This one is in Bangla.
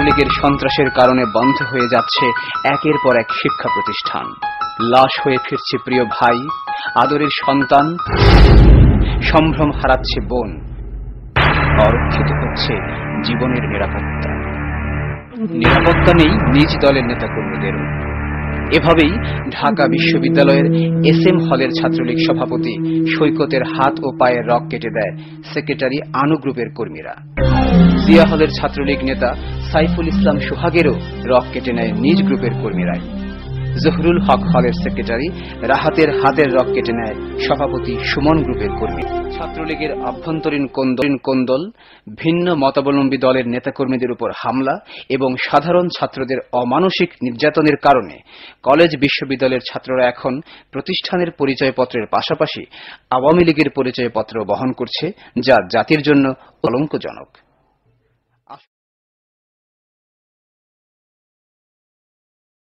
ছাত্রলীগের সন্ত্রাসের কারণে বন্ধ হয়ে যাচ্ছে একের পর এক শিক্ষা প্রতিষ্ঠান। লাশ হয়ে ফিরছে প্রিয় ভাই, আদরের সন্তান, সম্ভ্রম হারাচ্ছে বোন, অরক্ষিত হচ্ছে জীবনের নিরাপত্তা। নিরাপত্তা নেই নিজ দলের নেতাকর্মীদেরও। এভাবেই ঢাকা বিশ্ববিদ্যালয়ের SM হলের ছাত্রলীগ সভাপতি সৈকতের হাত ও পায়ের রগ কেটে দেয় সেক্রেটারি আনু গ্রুপের কর্মীরা। জিয়া হলের ছাত্রলীগ নেতা সাইফুল ইসলাম সোহাগেরও রগ কেটে নেয় নিজ গ্রুপের কর্মীরাই। জহুরুল হক হলের সেক্রেটারি রাহাতের হাতের রগ কেটে নেয় সভাপতি সুমন গ্রুপের কর্মী। ছাত্রলীগের আভ্যন্তরীণ কোন্দল, ভিন্ন মতাবলম্বী দলের নেতাকর্মীদের উপর হামলা এবং সাধারণ ছাত্রদের অমানসিক নির্যাতনের কারণে কলেজ বিশ্ববিদ্যালয়ের ছাত্ররা এখন প্রতিষ্ঠানের পরিচয়পত্রের পাশাপাশি আওয়ামী লীগের পরিচয়পত্র বহন করছে, যা জাতির জন্য কলঙ্কজনক।